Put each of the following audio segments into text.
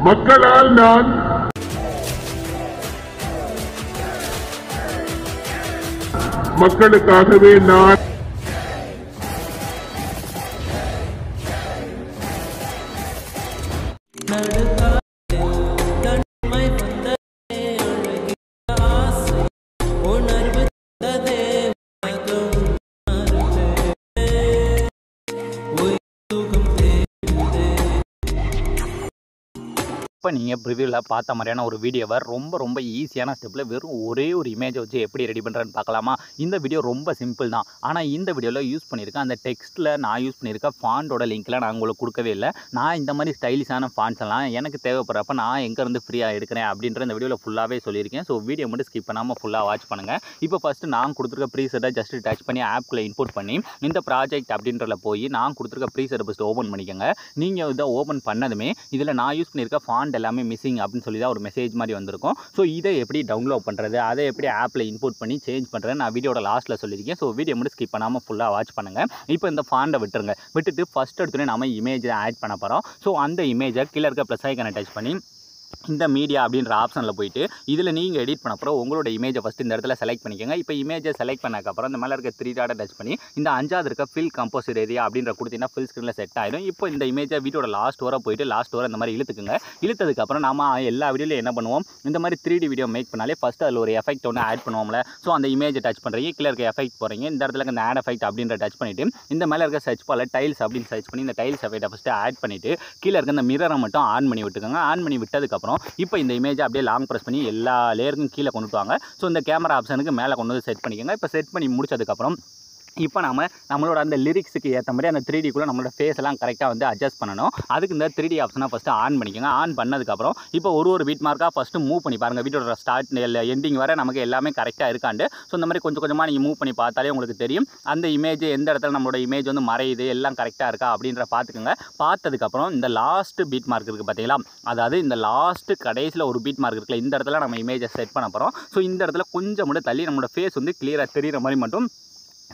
மக்களால் நான் மக்களுக்காகவே நான் இப்போ நீங்கள் ப்ரிவியூவில் பார்த்த மாதிரியான ஒரு வீடியோவை ரொம்ப ஈஸியான ஸ்டெப்பில் வெறும் ஒரே ஒரு இமேஜை வச்சு எப்படி ரெடி பண்ணுறேன்னு பார்க்கலாமா? இந்த வீடியோ ரொம்ப சிம்பிள் தான். ஆனால் இந்த வீடியோவில் யூஸ் பண்ணியிருக்கேன் அந்த டெக்ஸ்ட்டில் நான் யூஸ் பண்ணியிருக்க ஃபாண்டோட லிங்க்லாம் நான் உங்களுக்கு கொடுக்கவே இல்லை. நான் இந்த மாதிரி ஸ்டைலிஷான ஃபாண்ட்ஸ் எல்லாம் எனக்கு தேவைப்படுறப்ப நான் எங்கேருந்து ஃப்ரீயாக எடுக்கிறேன் அப்படின்ற இந்த வீடியோவில் ஃபுல்லாகவே சொல்லியிருக்கேன். ஸோ வீடியோ மட்டும் ஸ்கிப் பண்ணாமல் ஃபுல்லாக வாட்ச் பண்ணுங்கள். இப்போ ஃபஸ்ட்டு நான் கொடுத்துருக்க ப்ரீசெட்டை ஜஸ்ட் டச் பண்ணி ஆப்குள்ளே இன்புட் பண்ணி இந்த ப்ராஜெக்ட் அப்படின்றத போய் நான் கொடுத்துருக்க ப்ரீசெட்டை ஃபஸ்ட்டு ஓப்பன் பண்ணிக்கோங்க. நீங்கள் இதை ஓப்பன் பண்ணதுமே இதில் நான் யூஸ் பண்ணியிருக்க ஃபாண்ட் எல்லாமே மிஸ்ஸிங் அப்படின்னு சொல்லி தான் ஒரு மெசேஜ் மாதிரி வந்திருக்கும். ஸோ இதை எப்படி டவுன்லோட் பண்ணுறது, அதை எப்படி ஆப்பில் இன்புட் பண்ணி சேஞ்ச் பண்ணுறது நான் வீடியோட லாஸ்ட்டில் சொல்லியிருக்கேன். ஸோ வீடியோ மட்டும் ஸ்கிப் பண்ணாமல் ஃபுல்லாக வாட்ச் பண்ணுங்கள். இப்போ இந்த ஃபாண்டை விட்டுட்டு ஃபஸ்ட் எடுத்துகிட்டு நம்ம இமேஜை ஆட் பண்ண போகிறோம். ஸோ அந்த இமேஜை கீழே இருக்க ப்ளஸ் ஐக்கனை டச் பண்ணி இந்த மீடியா அப்படின்ற ஆப்ஷனில் போய்ட்டு இதில் நீங்கள் எடிட் பண்ண அப்புறம் உங்களோட இமேஜை ஃபஸ்ட்டு இந்த இடத்துல செலக்ட் பண்ணிக்கோங்க. இப்போ இமேஜை செலக்ட் பண்ணக்கப்புறம் இந்த மேலே இருக்க 3 டாட்டை டச் பண்ணி இந்த 5வது இருக்க ஃபில் கம்போசர் ஏரியா அப்படின்ற கொடுத்தீங்கன்னா ஃபில் ஸ்க்ரீனில் செட் ஆகிடும். இப்போ இந்த இமேஜை வீடியோட லாஸ்ட் வர போய்ட்டு லாஸ்ட் வர இந்த மாதிரி இழுத்துக்குங்க. இழுத்ததுக்கப்புறம் நம்ம எல்லா வீடியோலையும் என்ன பண்ணுவோம், இந்த மாதிரி 3D வீடியோ மேக் பண்ணாலே ஃபஸ்ட்டு அதில் ஒரு எஃபெக்ட் ஒன்று ஆட் பண்ணுவோம்ல. ஸோ அந்த இமேஜை டச் பண்ணுறீங்க, கீழே இருக்க எஃபெக்ட் போகிறீங்க, இந்த இடத்துல இந்த ஆட் எஃபெக்ட் அப்படின்ற டச் பண்ணிவிட்டு இந்த மேலே இருக்க சர்ச் பால டைல்ஸ் அப்படின்னு சர்ச் பண்ணி இந்த டைல்ஸ் எஃபெக்ட்டை ஃபஸ்ட்டு ஆட் பண்ணிவிட்டு கீழே இருக்க இந்த மிரரை மட்டும் ஆன் பண்ணி விட்டுக்கோங்க. ஆன் பண்ணி விட்டதுக்கப்புறம் இப்போ இந்த இமேஜ் அப்படியே லாங் ப்ரெஸ் பண்ணி எல்லா லேயருக்கும் கீழே கொண்டுட்டு வாங்க. ஸோ இந்த கேமரா ஆப்ஷனுக்கு மேலே கொண்டு வந்து செட் பண்ணிக்கோங்க. இப்போ செட் பண்ணி முடிச்சதுக்கப்புறம் இப்போ நம்மளோட அந்த லிரிக்ஸுக்கு ஏற்ற மாதிரி அந்த 3Dக்குள்ளே நம்மளோட ஃபேஸ் எல்லாம் கரெக்டாக வந்து அட்ஜஸ்ட் பண்ணணும். அதுக்கு இந்த 3D ஆப்ஷனை ஃபஸ்ட்டு ஆன் பண்ணிக்கோங்க. ஆன் பண்ணதுக்கப்புறம் இப்போ ஒரு பீட் மார்க்காக ஃபஸ்ட்டு மூவ் பண்ணி பாருங்கள். வீடியோட ஸ்டார்ட் எண்டிங் வரை நமக்கு எல்லாமே கரெக்டாக இருக்காண்டு. ஸோ இந்த மாதிரி கொஞ்சமாக நீங்கள் மூவ் பண்ணி பார்த்தாலே உங்களுக்கு தெரியும் அந்த இமேஜ் எந்த இடத்துல நம்மளோட இமேஜ் வந்து மறையுது, எல்லாம் கரெக்டாக இருக்கா அப்படின்ற பார்த்துக்கோங்க. பார்த்ததுக்கப்புறம் இந்த லாஸ்ட் பீட் மார்க் இருக்குது பார்த்தீங்களா, அதாவது இந்த லாஸ்ட்டு கடைசியில் ஒரு பீட் மார்க் இருக்குல்ல, இந்த இடத்துல நம்ம இமேஜை செட் பண்ண போகிறோம். ஸோ இந்த இடத்துல கொஞ்சம் மட்டும் தள்ளி நம்மளோட ஃபேஸ் வந்து கிளியராக தெரிகிற மாதிரி மட்டும்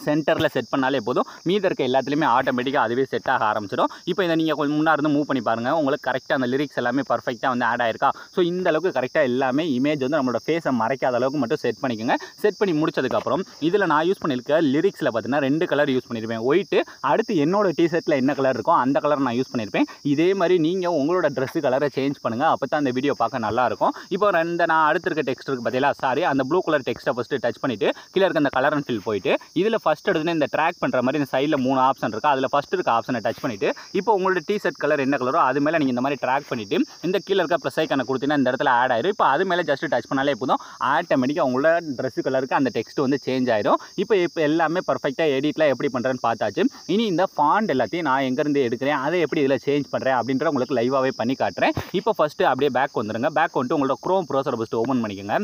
சென்டரில் செட் பண்ணாலே போதும். மீதி இருக்க எல்லாத்துலேயுமே ஆட்டோமேட்டிக்காக அதுவே செட் ஆக ஆரம்பிச்சிடும். இப்போ இதை நீங்கள் கொஞ்சம் முன்னாடி மூவ் பண்ணி பாருங்கள், உங்களுக்கு கரெக்டாக அந்த லிரிக்ஸ் எல்லாமே பர்ஃபெக்டாக வந்து ஆட் ஆயிருக்கா. ஸோ இந்த அளவுக்கு கரெக்டாக எல்லாமே இமேஜ் வந்து நம்மளோட ஃபேஸை மறைக்காத அளவுக்கு மட்டும் செட் பண்ணிக்கோங்க. செட் பண்ணி முடிச்சதுக்கப்புறம் இதில் நான் யூஸ் பண்ணியிருக்க லிரிக்ஸில் பார்த்தீங்கன்னா 2 கலர் யூஸ் பண்ணியிருப்பேன், ஒயிட்டு. அடுத்து என்னோட டிஷர்ட்டில் என்ன கலர் இருக்கோ அந்த கலர் நான் யூஸ் பண்ணியிருப்பேன். இதே மாதிரி நீங்கள் உங்களோட ட்ரெஸ்ஸு கலரை சேஞ்ச் பண்ணுங்கள், அப்போ தான் அந்த வீடியோ பார்க்க நல்லாயிருக்கும். இப்போ நான் அடுத்து இருக்க டெக்ஸ்ட் இருக்குது பார்த்தீங்களா, அந்த ப்ளூ கலர் டெக்ஸ்ட்டை ஃபஸ்ட்டு டச் பண்ணிவிட்டு கீழே இருக்க அந்த கலர் அண்ட் ஃபில் போயிட்டு இதில் ஃபஸ்ட் எடுத்துன்னு இந்த ட்ராக் பண்ணுற மாதிரி இந்த சைடில் 3 ஆப்ஷன் இருக்குது. அதில் ஃபஸ்ட் இருக்க ஆப்ஷனை டச் பண்ணிவிட்டு இப்போ உங்களோட டிஷர்ட் கலர் என்ன கலரோ அது மேலே நீங்கள் இந்த மாதிரி ட்ராக் பண்ணிவிட்டு இந்த கீழே இருக்க ப்ளஸ் ஐக்கானை கொடுத்தீங்கன்னா இந்த இடத்துல ஆட் ஆயிடும். இப்போ அது மேலே ஜஸ்ட் டச் பண்ணாலே போதும், ஆட்டோமேட்டிக்காக உங்களோட ட்ரெஸ் கலருக்கு அந்த டெக்ஸ்ட் வந்து சேஞ்ச் ஆயிடும். இப்போ எல்லாமே பர்ஃபெக்டாக எடிட்லாம் எப்படி பண்ணுறேன்னு பார்த்தாச்சு. இனி இந்த ஃபாண்ட் எல்லாத்தையும் நான் எங்கேருந்து எடுக்கிறேன், அதை எப்படி இதில் சேஞ்ச் பண்ணுறேன் அப்படின்ற உங்களுக்கு லைவாகவே பண்ணி காட்டுறேன். இப்போ ஃபஸ்ட்டு அப்படியே பேக் வந்துடுங்க. பேக் வந்துட்டு உங்களோட க்ரோம் ப்ரௌசரை ஃபஸ்ட்டு ஓப்பன் பண்ணிக்கோங்க.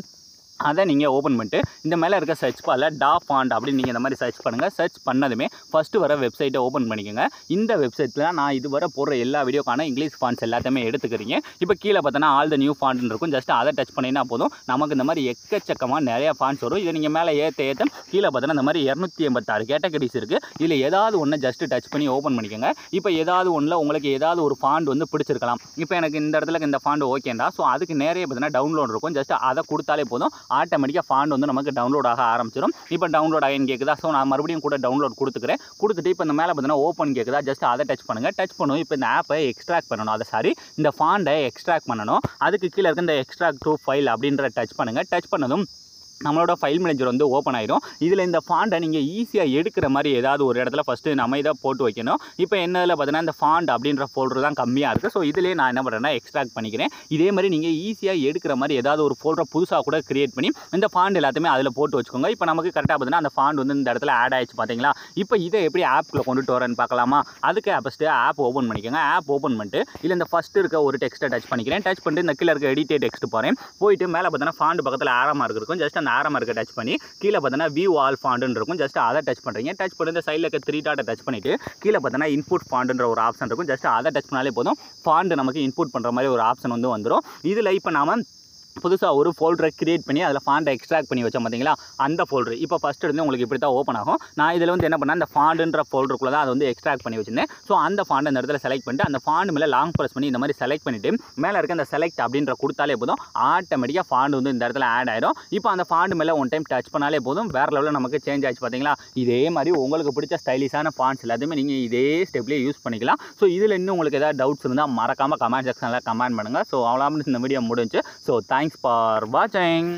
அதை நீங்கள் ஓப்பன் பண்ணிட்டு இந்த மேலே இருக்க சர்ச் பாரில் டா ஃபாண்ட் அப்படின்னு நீங்கள் இந்த மாதிரி சர்ச் பண்ணுங்கள். சர்ச் பண்ணதுமே ஃபஸ்ட்டு வர வெப்சைட்டை ஓப்பன் பண்ணிக்கோங்க. இந்த வெப்சைட்டில் நான் இதுவரை போடுற எல்லா வீடியோக்கான இங்கிலீஷ் ஃபாண்ட்ஸ் எல்லாத்தையுமே எடுத்துக்கிறீங்க. இப்போ கீழே பார்த்தோன்னா ஆல் த நியூ ஃபாண்ட் இருக்கும், ஜஸ்ட் அதை டச் பண்ணினா போதும் நமக்கு இந்த மாதிரி எக்கச்சக்கமாக நிறையா ஃபாண்ட்ஸ் வரும். இதை நீங்கள் மேலே ஏற்ற கீழே பார்த்தோன்னா இந்த மாதிரி 286 கேட்டகரிஸ் இருக்குது. இதில் ஏதாவது ஒன்று ஜஸ்ட்டு டச் பண்ணி ஓப்பன் பண்ணிக்கோங்க. இப்போ ஏதாவது ஒன்றில் உங்களுக்கு ஏதாவது ஒரு ஃபாண்ட் வந்து பிடிச்சிருக்கலாம். இப்போ எனக்கு இந்த இடத்துல இந்த ஃபாண்ட் ஓகேண்டா, ஸோ அதுக்கு நிறைய பார்த்தீங்கன்னா டவுன்லோட் இருக்கும். ஜஸ்ட் அதை கொடுத்தாலே போதும், ஆட்டோமேட்டிக்காக ஃபாண்ட் வந்து நமக்கு டவுன்லோட் ஆக ஆரம்பிச்சிடும். இப்போ டவுன்லோட் ஆகின்னு கேட்குதா, ஸோ நான் மறுபடியும் கூட டவுன்லோட் கொடுத்துட்டு இப்போ இந்த மேலே பார்த்தீங்கன்னா ஓப்பன் கேட்குதா, ஜஸ்ட் அதை டச் பண்ணுங்கள். டச் பண்ணும் இப்போ இந்த ஆப்பை எக்ஸ்ட்ராக்ட் பண்ணணும், இந்த ஃபாண்டை எக்ஸ்ட்ராக்ட் பண்ணணும். அதுக்கு கீழே இருக்க இந்த எக்ஸ்ட்ராக்ட் டு ஃபைல் அப்படின்ற டச் பண்ணுங்கள். டச் பண்ணதும் நம்மளோட ஃபைல் மேனேஜர் வந்து ஓப்பன் ஆயிடும். இதில் இந்த ஃபாண்டை நீங்கள் ஈஸியாக எடுக்கிற மாதிரி ஏதாவது ஒரு இடத்துல ஃபஸ்ட்டு நம்ம இதை போட்டு வைக்கணும். இப்போ என்னதில் பார்த்தீங்கன்னா இந்த ஃபாண்ட் அப்படின்ற ஃபோல்டர் தான் கம்மியாக இருக்குது. ஸோ இதிலே நான் என்ன பண்ணுறேன்னா எக்ஸ்ட்ராக்ட் பண்ணிக்கிறேன். இதே மாதிரி நீங்கள் ஈஸியாக எடுக்கிற மாதிரி ஏதாவது ஒரு ஃபோல்டரை புதுசாக கூட கிரியேட் பண்ணி இந்த ஃபாண்ட் எல்லாத்தையுமே அதில் போட்டு வச்சுக்கோங்க. இப்போ நமக்கு கரெக்டாக பார்த்தீங்கன்னா அந்த ஃபாண்ட் வந்து இந்த இடத்துல ஆட் ஆயிடுச்சு பார்த்தீங்களா. இப்போ இதை எப்படி ஆப்புக்குள்ளே கொண்டுட்டு வரேன்னு பார்க்கலாமா. அதுக்கு ஃபஸ்ட்டு ஆப் ஓப்பன் பண்ணிக்கோங்க. ஆப் ஓப்பன் பண்ணிட்டு இல்லை இந்த ஃபஸ்ட்டு இருக்க ஒரு டெக்ஸ்ட்டை டச் பண்ணிக்கிறேன். டச் பண்ணிட்டு இந்த கீழே இருக்க எடிட்டே டெக்ஸ்ட் போகிறேன். போயிட்டு மேலே பார்த்தீங்கன்னா ஃபாண்ட் பக்கத்தில் ஆரோ மார்க் இருக்கும். ஜஸ்ட் அந்த ஆரோ மார்க்கை டச் பண்ணி கீழே பார்த்தீங்கன்னா வியூ ஆல் ஃபாண்ட்னு இருக்கும். ஜஸ்ட் அதை டச் பண்ணுறீங்க. டச் பண்ணி இந்த சைடில் இருக்க 3 டாட்டை டச் பண்ணிவிட்டு கீழே பார்த்தீங்கன்னா இன்புட் ஃபாண்ட்ன்ற ஒரு ஆப்ஷன் இருக்கும். ஜஸ்ட் அதை டச் பண்ணாலே போதும், ஃபாண்ட் நமக்கு இன்புட் பண்ணுற மாதிரி ஒரு ஆப்ஷன் வந்து வந்துடும். இதில் இப்போ நாம புதுசாக ஒரு ஃபோல்டரை கிரியேட் பண்ணி அதில் ஃபாண்ட்டை எக்ஸ்ட்ராக்ட் பண்ணி வச்சோம் பார்த்தீங்களா, அந்த ஃபோல்டர் இப்போ ஃபஸ்ட்டு இருந்து உங்களுக்கு இப்படி தான் ஓப்பன் ஆகும். நான் இதில் வந்து என்ன பண்ணேன், அந்த ஃபாண்டுன்ற ஃபோல்டருக்குள்ளே தான் அதை வந்து எக்ஸ்ட்ராக்ட் பண்ணி வச்சிருந்தேன். ஸோ அந்த ஃபாண்ட் அந்த இடத்துல செலக்ட் பண்ணிட்டு அந்த ஃபாண்ட் மேலே லாங் ப்ரெஸ் பண்ணி இந்த மாதிரி செலக்ட் பண்ணிவிட்டு மேலே இருக்க அந்த செலக்ட் அப்படின்ற கொடுத்தாலே போதும், ஆட்டோமேட்டிக்காக ஃபாண்ட் வந்து இந்த இடத்துல ஆட் ஆயிடும். இப்போ அந்த ஃபாண்ட் மேலே ஒன் டைம் டச் பண்ணாலே போதும், வேறு லெவலில் நமக்கு சேஞ்ச் ஆச்சு பார்த்தீங்களா. இதே மாதிரி உங்களுக்கு பிடிச்ச ஸ்டைலிஷான ஃபாண்ட்ஸ் எல்லாத்தையுமே நீங்கள் இதே ஸ்டெப்லேயே யூஸ் பண்ணிக்கலாம். ஸோ இதில் இன்னும் உங்களுக்கு ஏதாவது டவுட்ஸ் இருந்தால் மறக்காமல் கமெண்ட் செக்ஷனில் கமெண்ட் பண்ணுங்கள். ஸோ அவ்வளோ இந்த வீடியோ முடிஞ்சு. ஸோ தேங்க்ஸ் ஃபார் வாட்சிங்.